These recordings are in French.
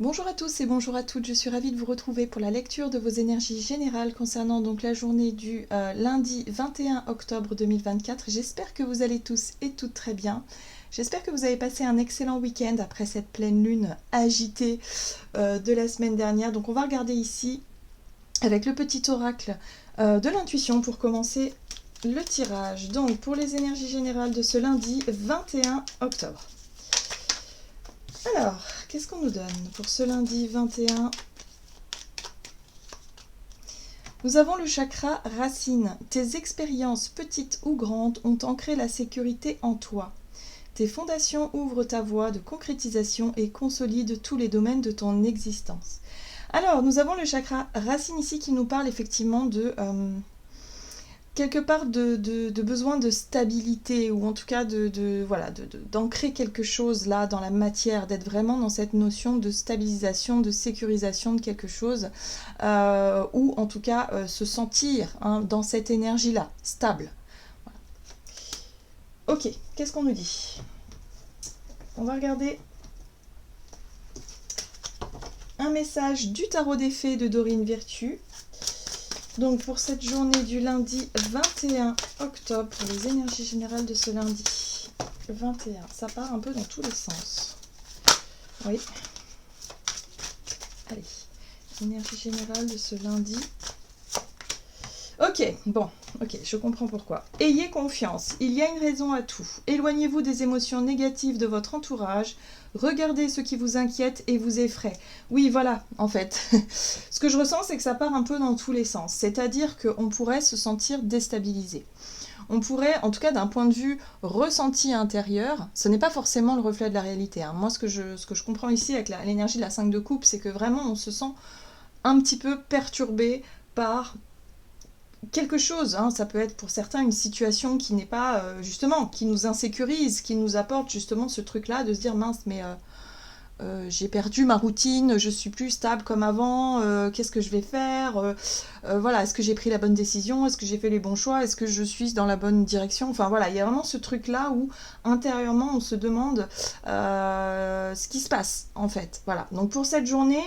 Bonjour à tous et bonjour à toutes, je suis ravie de vous retrouver pour la lecture de vos énergies générales concernant donc la journée du lundi 21 octobre 2024. J'espère que vous allez tous et toutes très bien. J'espère que vous avez passé un excellent week-end après cette pleine lune agitée de la semaine dernière. Donc on va regarder ici avec le petit oracle de l'intuition pour commencer le tirage. Donc pour les énergies générales de ce lundi 21 octobre. Alors, qu'est-ce qu'on nous donne pour ce lundi 21? Nous avons le chakra racine. Tes expériences, petites ou grandes, ont ancré la sécurité en toi. Tes fondations ouvrent ta voie de concrétisation et consolident tous les domaines de ton existence. Alors, nous avons le chakra racine ici qui nous parle effectivement de... quelque part de besoin de stabilité, ou en tout cas d'ancrer quelque chose là dans la matière, d'être vraiment dans cette notion de stabilisation, de sécurisation de quelque chose, ou en tout cas se sentir dans cette énergie-là, stable. Voilà. Ok, qu'est-ce qu'on nous dit? On va regarder un message du tarot des fées de Dorine Virtue. Donc pour cette journée du lundi 21 octobre, pour les énergies générales de ce lundi 21, ça part un peu dans tous les sens. Oui. Allez, énergie générale de ce lundi. Ok, bon, ok, je comprends pourquoi. Ayez confiance, il y a une raison à tout. Éloignez-vous des émotions négatives de votre entourage. Regardez ce qui vous inquiète et vous effraie. Oui, voilà, en fait. Ce que je ressens, c'est que ça part un peu dans tous les sens. C'est-à-dire qu'on pourrait se sentir déstabilisé. On pourrait, en tout cas d'un point de vue ressenti intérieur, ce n'est pas forcément le reflet de la réalité. Moi, ce que je comprends ici avec l'énergie de la 5 de coupe, c'est que vraiment, on se sent un petit peu perturbé par quelque chose, ça peut être pour certains une situation qui n'est pas, justement, qui nous insécurise, qui nous apporte justement ce truc-là de se dire mince, mais j'ai perdu ma routine, je suis plus stable comme avant, qu'est-ce que je vais faire, voilà, est-ce que j'ai pris la bonne décision, est-ce que j'ai fait les bons choix, est-ce que je suis dans la bonne direction, enfin voilà, il y a vraiment ce truc-là où intérieurement on se demande ce qui se passe en fait, voilà. Donc pour cette journée,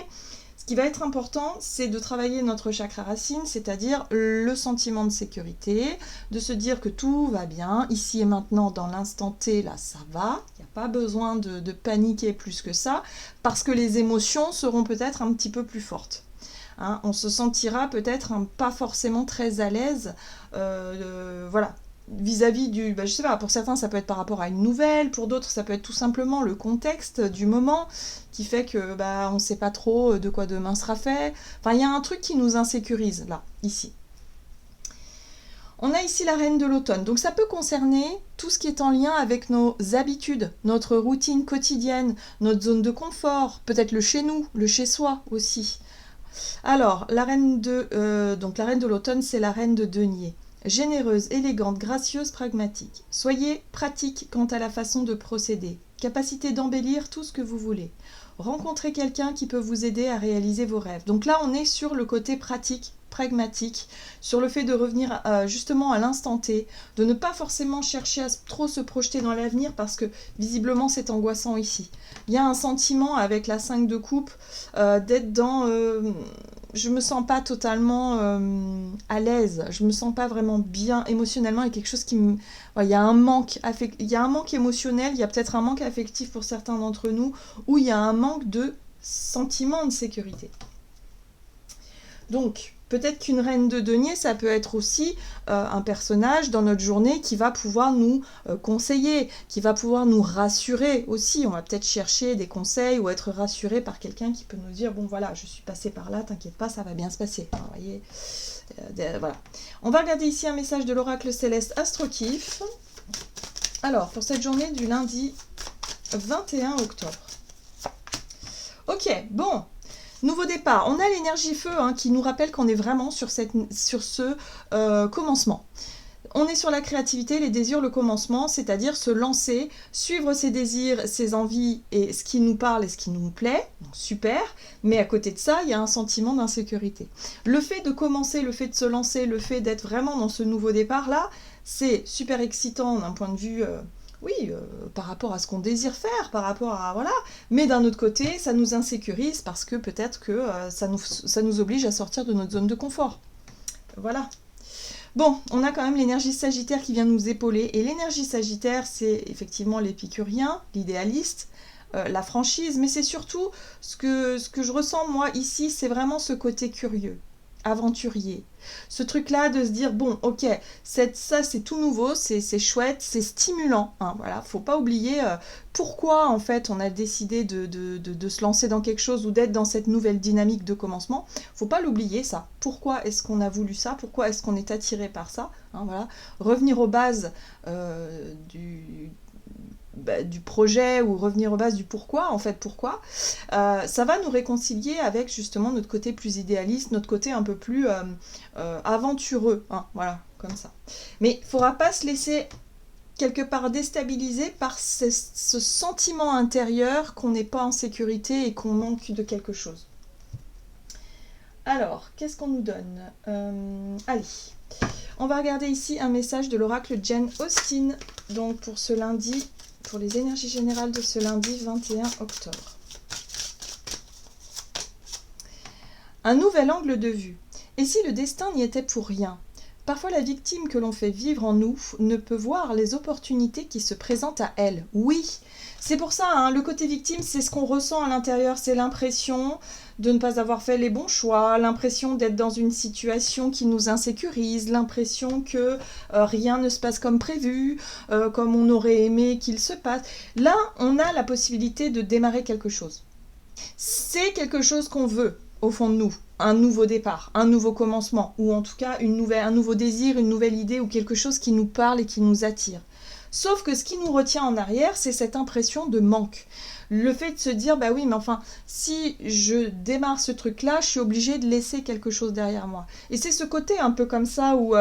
ce qui va être important, c'est de travailler notre chakra racine, c'est-à-dire le sentiment de sécurité, de se dire que tout va bien, ici et maintenant, dans l'instant T, là, ça va. Il n'y a pas besoin de paniquer plus que ça, parce que les émotions seront peut-être un petit peu plus fortes. On se sentira peut-être pas forcément très à l'aise, voilà, vis-à-vis du... je sais pas, pour certains ça peut être par rapport à une nouvelle, pour d'autres ça peut être tout simplement le contexte du moment qui fait que on ne sait pas trop de quoi demain sera fait. Enfin, il y a un truc qui nous insécurise là, ici. On a ici la reine de l'automne, donc ça peut concerner tout ce qui est en lien avec nos habitudes, notre routine quotidienne, notre zone de confort, peut-être le chez nous, le chez soi aussi. Alors, la reine de l'automne, c'est la reine de denier. Généreuse, élégante, gracieuse, pragmatique. Soyez pratique quant à la façon de procéder. Capacité d'embellir tout ce que vous voulez. Rencontrez quelqu'un qui peut vous aider à réaliser vos rêves. Donc là, on est sur le côté pratique, pragmatique, sur le fait de revenir justement à l'instant T, de ne pas forcément chercher à trop se projeter dans l'avenir parce que visiblement c'est angoissant ici. Il y a un sentiment avec la 5 de coupe d'être dans... je me sens pas totalement à l'aise, je me sens pas vraiment bien émotionnellement, il y a quelque chose qui me... il y a un manque émotionnel, il y a peut-être un manque affectif pour certains d'entre nous, où il y a un manque de sentiment de sécurité. Donc, peut-être qu'une reine de denier, ça peut être aussi un personnage dans notre journée qui va pouvoir nous conseiller, qui va pouvoir nous rassurer aussi. On va peut-être chercher des conseils ou être rassuré par quelqu'un qui peut nous dire « Bon voilà, je suis passé par là, t'inquiète pas, ça va bien se passer. » Vous voyez, voilà. On va regarder ici un message de l'oracle céleste Astrokif. Alors, pour cette journée du lundi 21 octobre. Ok, bon. Nouveau départ, on a l'énergie feu qui nous rappelle qu'on est vraiment sur ce commencement. On est sur la créativité, les désirs, le commencement, c'est-à-dire se lancer, suivre ses désirs, ses envies et ce qui nous parle et ce qui nous plaît, donc super, mais à côté de ça, il y a un sentiment d'insécurité. Le fait de commencer, le fait de se lancer, le fait d'être vraiment dans ce nouveau départ-là, c'est super excitant d'un point de vue Oui, par rapport à ce qu'on désire faire, par rapport à... Voilà. Mais d'un autre côté, ça nous insécurise parce que peut-être que ça nous oblige à sortir de notre zone de confort. Voilà. Bon, on a quand même l'énergie sagittaire qui vient nous épauler. Et l'énergie sagittaire, c'est effectivement l'épicurien, l'idéaliste, la franchise. Mais c'est surtout ce que je ressens, moi, ici, c'est vraiment ce côté curieux, aventurier. Ce truc-là de se dire, bon, ok, ça c'est tout nouveau, c'est chouette, c'est stimulant. Hein, voilà, faut pas oublier pourquoi en fait on a décidé de se lancer dans quelque chose ou d'être dans cette nouvelle dynamique de commencement. Faut pas l'oublier ça. Pourquoi est-ce qu'on a voulu ça? Pourquoi est-ce qu'on est attiré par ça? Hein, voilà. Revenir aux bases du projet ou revenir aux bases du pourquoi, en fait, pourquoi, ça va nous réconcilier avec justement notre côté plus idéaliste, notre côté un peu plus aventureux, hein, voilà, comme ça. Mais il ne faudra pas se laisser quelque part déstabiliser par ce sentiment intérieur qu'on n'est pas en sécurité et qu'on manque de quelque chose. Alors, qu'est-ce qu'on nous donne? Allez, on va regarder ici un message de l'oracle Jane Austen, donc pour ce lundi, pour les énergies générales de ce lundi 21 octobre. Un nouvel angle de vue. Et si le destin n'y était pour rien? Parfois la victime que l'on fait vivre en nous ne peut voir les opportunités qui se présentent à elle. Oui, c'est pour ça, hein, le côté victime, c'est ce qu'on ressent à l'intérieur, c'est l'impression de ne pas avoir fait les bons choix, l'impression d'être dans une situation qui nous insécurise, l'impression que rien ne se passe comme prévu, comme on aurait aimé qu'il se passe. Là, on a la possibilité de démarrer quelque chose. C'est quelque chose qu'on veut au fond de nous, un nouveau départ, un nouveau commencement, ou en tout cas un nouveau désir, une nouvelle idée, ou quelque chose qui nous parle et qui nous attire. Sauf que ce qui nous retient en arrière, c'est cette impression de manque. Le fait de se dire, bah oui, mais enfin, si je démarre ce truc-là, je suis obligée de laisser quelque chose derrière moi. Et c'est ce côté un peu comme ça où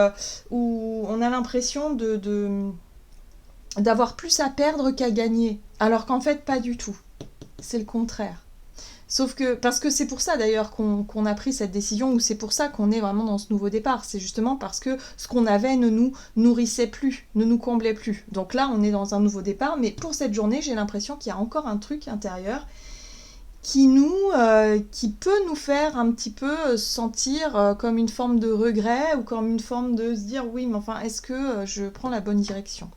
on a l'impression d'avoir plus à perdre qu'à gagner, alors qu'en fait, pas du tout. C'est le contraire. Sauf que, parce que c'est pour ça d'ailleurs qu'on a pris cette décision, ou c'est pour ça qu'on est vraiment dans ce nouveau départ. C'est justement parce que ce qu'on avait ne nous nourrissait plus, ne nous comblait plus. Donc là, on est dans un nouveau départ, mais pour cette journée, j'ai l'impression qu'il y a encore un truc intérieur qui peut nous faire un petit peu sentir comme une forme de regret, ou comme une forme de se dire, oui, mais enfin, est-ce que je prends la bonne direction ?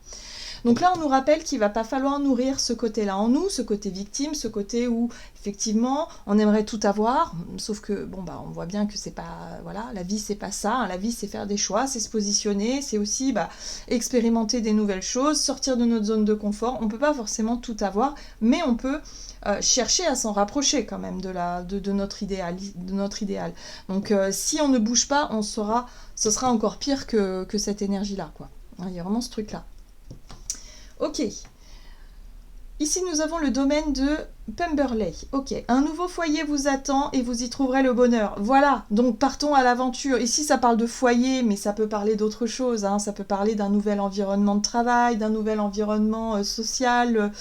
Donc là, on nous rappelle qu'il ne va pas falloir nourrir ce côté-là en nous, ce côté victime, ce côté où, effectivement, on aimerait tout avoir, sauf que, bon, bah, on voit bien que c'est pas, voilà, la vie, c'est pas ça, hein, la vie, c'est faire des choix, c'est se positionner, c'est aussi, expérimenter des nouvelles choses, sortir de notre zone de confort. On ne peut pas forcément tout avoir, mais on peut chercher à s'en rapprocher quand même de notre idéal. Donc, si on ne bouge pas, ce sera encore pire que cette énergie-là, quoi. Il y a vraiment ce truc-là. Ok, ici nous avons le domaine de Pemberley. Ok, un nouveau foyer vous attend et vous y trouverez le bonheur. Voilà, donc partons à l'aventure. Ici ça parle de foyer, mais ça peut parler d'autre chose. Hein. Ça peut parler d'un nouvel environnement de travail, d'un nouvel environnement social,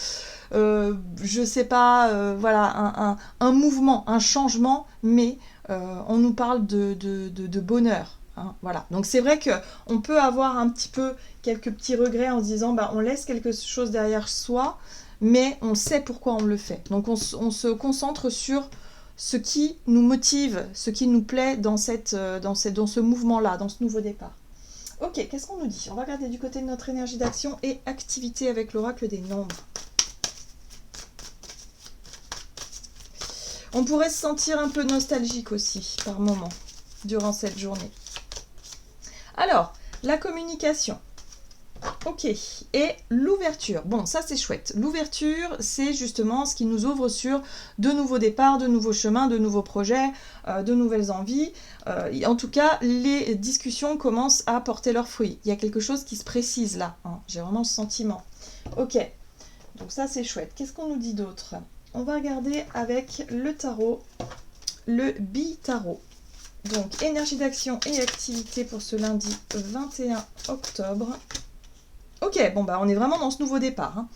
je sais pas, voilà, un mouvement, un changement, mais on nous parle de bonheur. Hein, voilà. Donc c'est vrai qu'on peut avoir un petit peu quelques petits regrets en se disant on laisse quelque chose derrière soi, mais on sait pourquoi on le fait. Donc on se concentre sur ce qui nous motive, ce qui nous plaît dans ce mouvement-là, dans ce nouveau départ. Ok, qu'est-ce qu'on nous dit? On va regarder du côté de notre énergie d'action et activité avec l'oracle des nombres. On pourrait se sentir un peu nostalgique aussi, par moment, durant cette journée. Alors, la communication. Ok, et l'ouverture. Bon, ça c'est chouette. L'ouverture, c'est justement ce qui nous ouvre sur de nouveaux départs, de nouveaux chemins, de nouveaux projets, de nouvelles envies. En tout cas, les discussions commencent à porter leurs fruits. Il y a quelque chose qui se précise là. Hein. J'ai vraiment ce sentiment. Ok, donc ça c'est chouette. Qu'est-ce qu'on nous dit d'autre? On va regarder avec le tarot, le bi-tarot. Donc, énergie d'action et activité pour ce lundi 21 octobre. Ok, bon on est vraiment dans ce nouveau départ. Hein.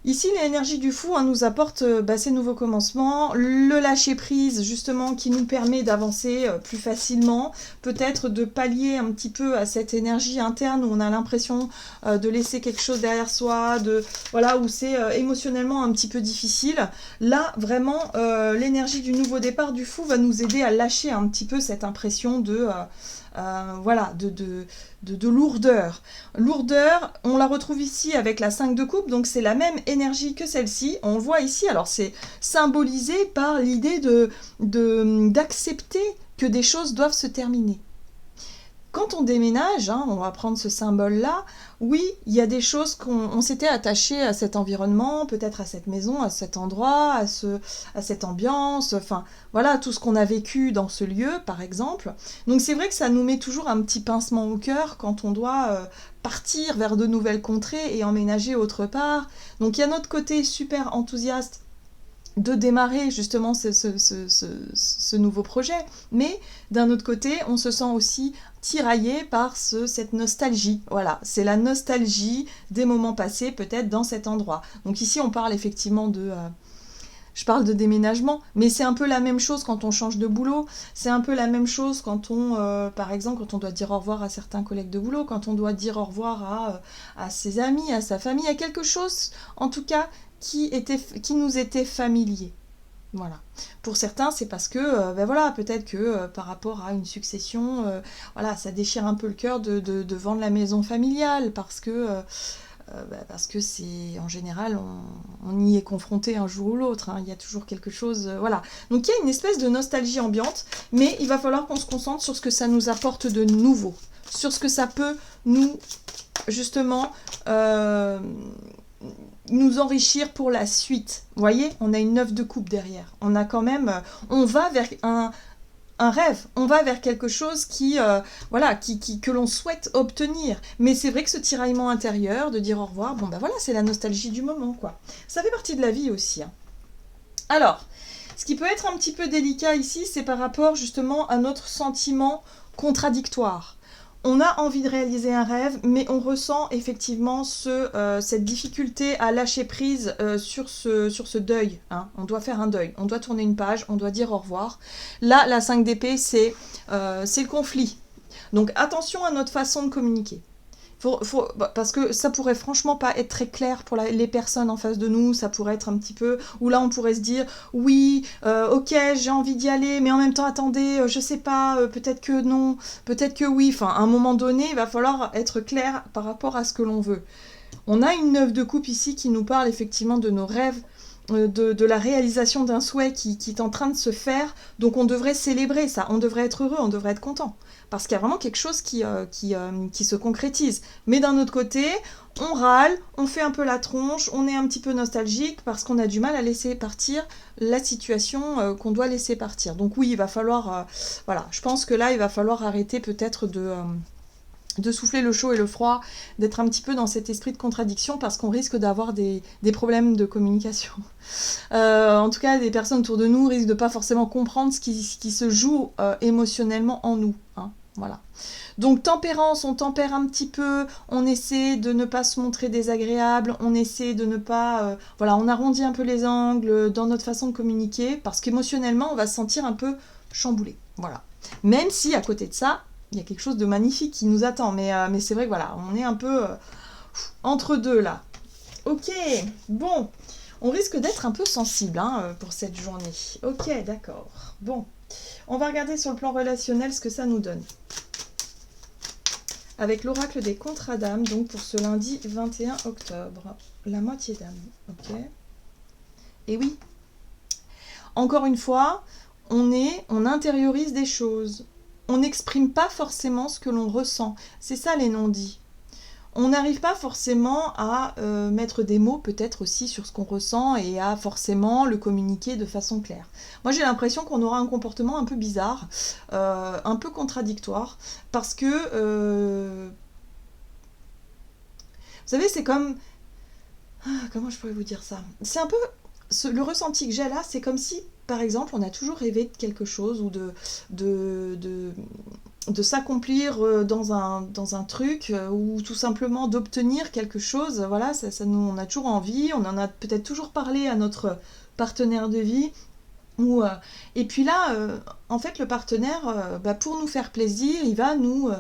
Ici, l'énergie du fou nous apporte ces nouveaux commencements, le lâcher-prise justement qui nous permet d'avancer plus facilement, peut-être de pallier un petit peu à cette énergie interne où on a l'impression de laisser quelque chose derrière soi, voilà, où c'est émotionnellement un petit peu difficile. Là, vraiment, l'énergie du nouveau départ du fou va nous aider à lâcher un petit peu cette impression voilà, de lourdeur. Lourdeur, on la retrouve ici avec la 5 de coupe, donc c'est la même énergie que celle-ci. On le voit ici, alors c'est symbolisé par l'idée d'accepter que des choses doivent se terminer. Quand on déménage, on va prendre ce symbole-là, oui, il y a des choses qu'on s'était attaché à cet environnement, peut-être à cette maison, à cet endroit, à cette ambiance, enfin voilà, tout ce qu'on a vécu dans ce lieu, par exemple. Donc c'est vrai que ça nous met toujours un petit pincement au cœur quand on doit partir vers de nouvelles contrées et emménager autre part. Donc il y a notre côté super enthousiaste de démarrer justement ce nouveau projet, mais d'un autre côté, on se sent aussi tiraillé par cette nostalgie. Voilà, c'est la nostalgie des moments passés peut-être dans cet endroit. Donc ici, on parle effectivement je parle de déménagement, mais c'est un peu la même chose quand on change de boulot, c'est un peu la même chose quand par exemple, quand on doit dire au revoir à certains collègues de boulot, quand on doit dire au revoir à ses amis, à sa famille, à quelque chose, en tout cas, qui nous était familier. Voilà. Pour certains, c'est parce que, voilà, peut-être que par rapport à une succession, voilà, ça déchire un peu le cœur de vendre la maison familiale, parce que c'est, en général, on y est confronté un jour ou l'autre, il y a toujours quelque chose, voilà. Donc il y a une espèce de nostalgie ambiante, mais il va falloir qu'on se concentre sur ce que ça nous apporte de nouveau, sur ce que ça peut nous, justement, nous enrichir pour la suite. Vous voyez, on a une 9 de coupe derrière. On a quand même, on va vers un rêve, on va vers quelque chose voilà, que l'on souhaite obtenir. Mais c'est vrai que ce tiraillement intérieur, de dire au revoir, bon ben voilà, c'est la nostalgie du moment, quoi. Ça fait partie de la vie aussi. Alors, ce qui peut être un petit peu délicat ici, c'est par rapport justement à notre sentiment contradictoire. On a envie de réaliser un rêve, mais on ressent effectivement cette difficulté à lâcher prise sur ce deuil. On doit faire un deuil, on doit tourner une page, on doit dire au revoir. Là, la 5 d'épée, c'est le conflit. Donc attention à notre façon de communiquer. Parce que ça pourrait franchement pas être très clair pour les personnes en face de nous, ça pourrait être un petit peu, où là on pourrait se dire, oui, ok, j'ai envie d'y aller, mais en même temps, attendez, je sais pas, peut-être que non, peut-être que oui, enfin, à un moment donné, il va falloir être clair par rapport à ce que l'on veut. On a une 9 de coupe ici qui nous parle effectivement de nos rêves, de la réalisation d'un souhait qui est en train de se faire, donc on devrait célébrer ça, on devrait être heureux, on devrait être content. Parce qu'il y a vraiment quelque chose qui se concrétise. Mais d'un autre côté, on râle, on fait un peu la tronche, on est un petit peu nostalgique parce qu'on a du mal à laisser partir la situation qu'on doit laisser partir. Donc oui, il va falloir... voilà, je pense que là, il va falloir arrêter peut-être de souffler le chaud et le froid, d'être un petit peu dans cet esprit de contradiction parce qu'on risque d'avoir des problèmes de communication. En tout cas, des personnes autour de nous risquent de pas forcément comprendre ce qui se joue émotionnellement en nous. Voilà. Donc tempérance, on tempère un petit peu, on essaie de ne pas se montrer désagréable, on essaie de ne pas... voilà, on arrondit un peu les angles dans notre façon de communiquer parce qu'émotionnellement, on va se sentir un peu chamboulé. Voilà. Même si, à côté de ça, il y a quelque chose de magnifique qui nous attend. Mais c'est vrai que voilà, on est un peu entre deux là. Ok, bon, on risque d'être un peu sensible pour cette journée. Ok, d'accord. Bon, on va regarder sur le plan relationnel ce que ça nous donne. Avec l'oracle des contrats d'âme, donc pour ce lundi 21 octobre. La moitié d'âme, ok. Et oui, encore une fois, on intériorise des choses. On n'exprime pas forcément ce que l'on ressent. C'est ça les non-dits. On n'arrive pas forcément à mettre des mots peut-être aussi sur ce qu'on ressent et à forcément le communiquer de façon claire. Moi j'ai l'impression qu'on aura un comportement un peu bizarre, un peu contradictoire, parce que, vous savez, c'est comme... comment je pourrais vous dire ça ? C'est un peu... le ressenti que j'ai là, c'est comme si, par exemple, on a toujours rêvé de quelque chose ou de s'accomplir dans un truc ou tout simplement d'obtenir quelque chose. Voilà, ça nous, on a toujours envie, on en a peut-être toujours parlé à notre partenaire de vie. Ou, et puis là, en fait, le partenaire, pour nous faire plaisir, il va nous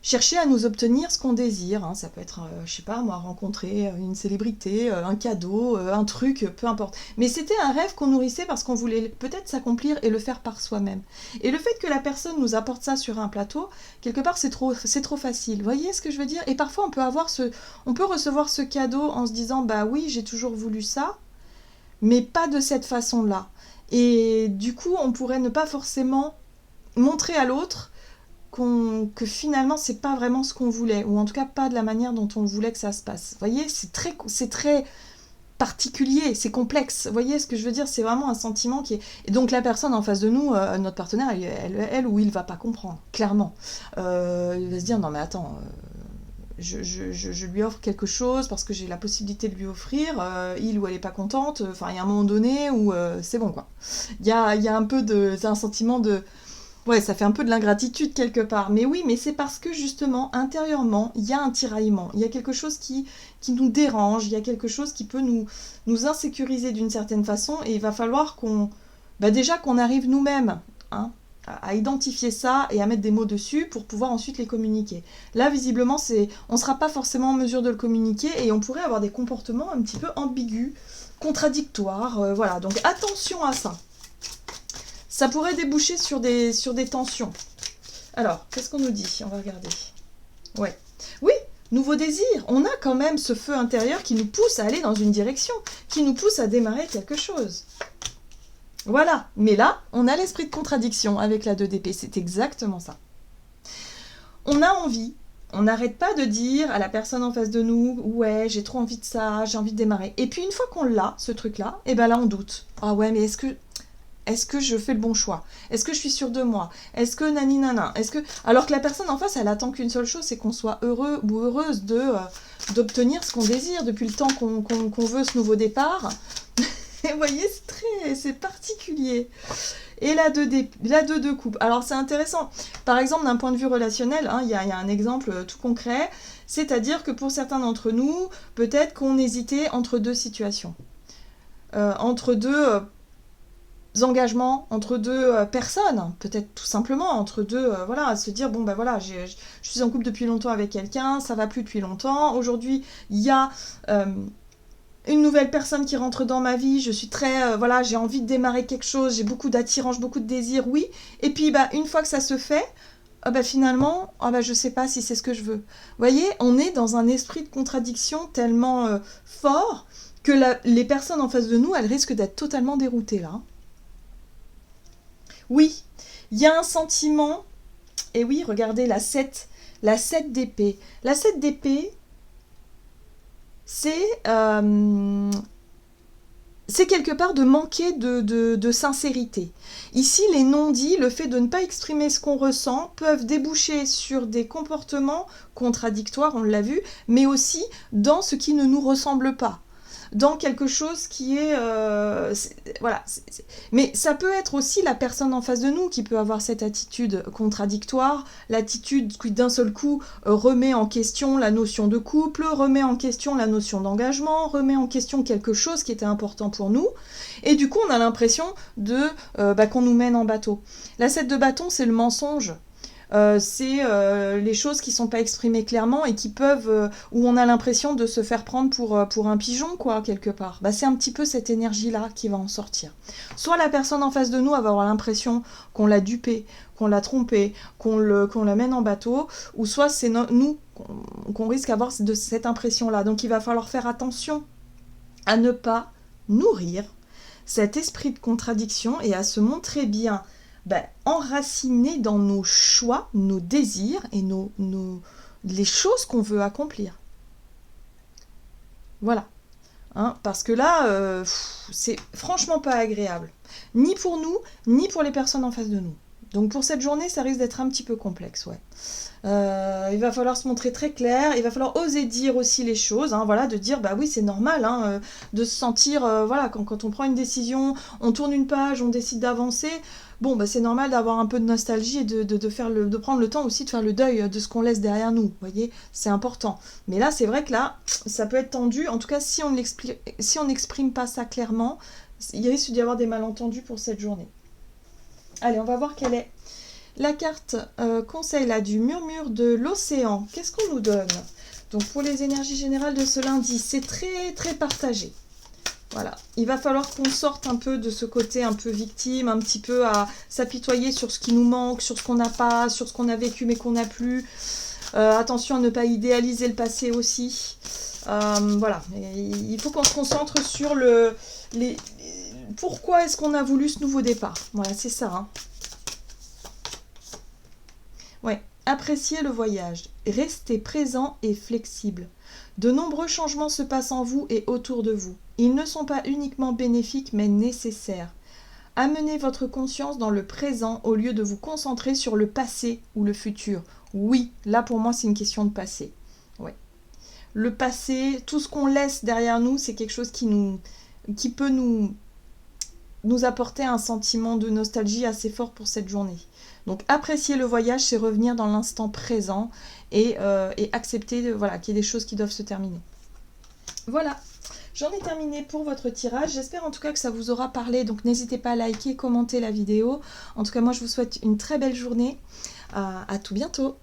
chercher à nous obtenir ce qu'on désire. Hein. Ça peut être, je sais pas moi, rencontrer une célébrité, un cadeau, un truc, peu importe. Mais c'était un rêve qu'on nourrissait parce qu'on voulait peut-être s'accomplir et le faire par soi-même. Et le fait que la personne nous apporte ça sur un plateau, quelque part, c'est trop facile. Vous voyez ce que je veux dire? Et parfois, on peut recevoir ce cadeau en se disant, bah oui, j'ai toujours voulu ça, mais pas de cette façon-là. Et du coup, on pourrait ne pas forcément montrer à l'autre que finalement c'est pas vraiment ce qu'on voulait, ou en tout cas pas de la manière dont on voulait que ça se passe. Vous voyez, c'est très particulier, c'est complexe. Vous voyez ce que je veux dire? C'est vraiment un sentiment qui est... Et donc la personne en face de nous, notre partenaire, elle ou il va pas comprendre, clairement. Il va se dire, non mais attends... Je lui offre quelque chose parce que j'ai la possibilité de lui offrir, il ou elle est pas contente, enfin il y a un moment donné où c'est bon quoi. Il y a un peu de... C'est un sentiment de... Ouais, ça fait un peu de l'ingratitude quelque part. Mais oui, mais c'est parce que justement, intérieurement, il y a un tiraillement. Il y a quelque chose qui nous dérange, il y a quelque chose qui peut nous insécuriser d'une certaine façon. Et il va falloir déjà qu'on arrive nous-mêmes hein, à identifier ça et à mettre des mots dessus pour pouvoir ensuite les communiquer. Là, visiblement, on ne sera pas forcément en mesure de le communiquer et on pourrait avoir des comportements un petit peu ambigus, contradictoires. Voilà, donc attention à ça. Ça pourrait déboucher sur des tensions. Alors, qu'est-ce qu'on nous dit? On va regarder. Ouais. Oui, nouveau désir. On a quand même ce feu intérieur qui nous pousse à aller dans une direction, qui nous pousse à démarrer quelque chose. Voilà. Mais là, on a l'esprit de contradiction avec la 2 d'épée. C'est exactement ça. On a envie. On n'arrête pas de dire à la personne en face de nous, ouais, j'ai trop envie de ça, j'ai envie de démarrer. Et puis une fois qu'on l'a, ce truc-là, et ben là on doute. Ah ouais, mais est-ce que je fais le bon choix? Est-ce que je suis sûre de moi? Est-ce que nani nana? Alors que la personne en face, elle attend qu'une seule chose, c'est qu'on soit heureux ou heureuse d'obtenir ce qu'on désire depuis le temps qu'on veut ce nouveau départ. Et vous voyez, c'est particulier. Et la 2 de coupe. Alors c'est intéressant. Par exemple, d'un point de vue relationnel, hein, y a un exemple tout concret. C'est-à-dire que pour certains d'entre nous, peut-être qu'on hésitait entre deux situations. Entre deux... engagements entre deux personnes, peut-être tout simplement entre deux, voilà, se dire bon ben voilà, je suis en couple depuis longtemps avec quelqu'un, ça va plus depuis longtemps, aujourd'hui il y a une nouvelle personne qui rentre dans ma vie, je suis très, voilà, j'ai envie de démarrer quelque chose, j'ai beaucoup d'attirance, beaucoup de désir, oui, et puis une fois que ça se fait, finalement, je sais pas si c'est ce que je veux. Vous voyez, on est dans un esprit de contradiction tellement fort que les personnes en face de nous, elles risquent d'être totalement déroutées là. Oui, il y a un sentiment, et oui, regardez la 7 d'épée. La 7 d'épée, c'est quelque part de manquer de sincérité. Ici, les non-dits, le fait de ne pas exprimer ce qu'on ressent, peuvent déboucher sur des comportements contradictoires, on l'a vu, mais aussi dans ce qui ne nous ressemble pas. Dans quelque chose qui est... voilà. Mais ça peut être aussi la personne en face de nous qui peut avoir cette attitude contradictoire, l'attitude qui d'un seul coup remet en question la notion de couple, remet en question la notion d'engagement, remet en question quelque chose qui était important pour nous, et du coup on a l'impression qu'on nous mène en bateau. La 7 de bâton, c'est le mensonge. C'est les choses qui sont pas exprimées clairement et qui peuvent où on a l'impression de se faire prendre pour un pigeon quoi quelque part. C'est un petit peu cette énergie là qui va en sortir. Soit la personne en face de nous va avoir l'impression qu'on l'a dupé, qu'on l'a trompé, qu'on la mène en bateau, ou soit c'est nous qu'on risque d'avoir de cette impression là. Donc il va falloir faire attention à ne pas nourrir cet esprit de contradiction et à se montrer bien enracinés dans nos choix, nos désirs et les choses qu'on veut accomplir. Voilà. Hein, parce que là, c'est franchement pas agréable. Ni pour nous, ni pour les personnes en face de nous. Donc pour cette journée, ça risque d'être un petit peu complexe, ouais. Il va falloir se montrer très clair, il va falloir oser dire aussi les choses, hein, voilà, de dire bah oui c'est normal hein, de se sentir, voilà, quand on prend une décision, on tourne une page, on décide d'avancer, bon bah c'est normal d'avoir un peu de nostalgie et de prendre le temps aussi de faire le deuil de ce qu'on laisse derrière nous, vous voyez, c'est important. Mais là c'est vrai que là, ça peut être tendu, en tout cas si on n'exprime pas ça clairement, il risque d'y avoir des malentendus pour cette journée. Allez, on va voir quelle est la carte conseil là, du murmure de l'océan. Qu'est-ce qu'on nous donne? Donc pour les énergies générales de ce lundi, c'est très très partagé. Voilà, il va falloir qu'on sorte un peu de ce côté un peu victime, un petit peu à s'apitoyer sur ce qui nous manque, sur ce qu'on n'a pas, sur ce qu'on a vécu mais qu'on n'a plus. Attention à ne pas idéaliser le passé aussi. Voilà, il faut qu'on se concentre sur pourquoi est-ce qu'on a voulu ce nouveau départ. Voilà, c'est ça. Hein. Ouais, appréciez le voyage, restez présent et flexible. De nombreux changements se passent en vous et autour de vous. Ils ne sont pas uniquement bénéfiques mais nécessaires. Amenez votre conscience dans le présent au lieu de vous concentrer sur le passé ou le futur. Oui, là pour moi c'est une question de passé. Ouais. Le passé, tout ce qu'on laisse derrière nous, c'est quelque chose qui peut nous apporter un sentiment de nostalgie assez fort pour cette journée. Donc apprécier le voyage, c'est revenir dans l'instant présent et accepter voilà, qu'il y ait des choses qui doivent se terminer. Voilà, j'en ai terminé pour votre tirage. J'espère en tout cas que ça vous aura parlé. Donc n'hésitez pas à liker, commenter la vidéo. En tout cas, moi je vous souhaite une très belle journée. À tout bientôt.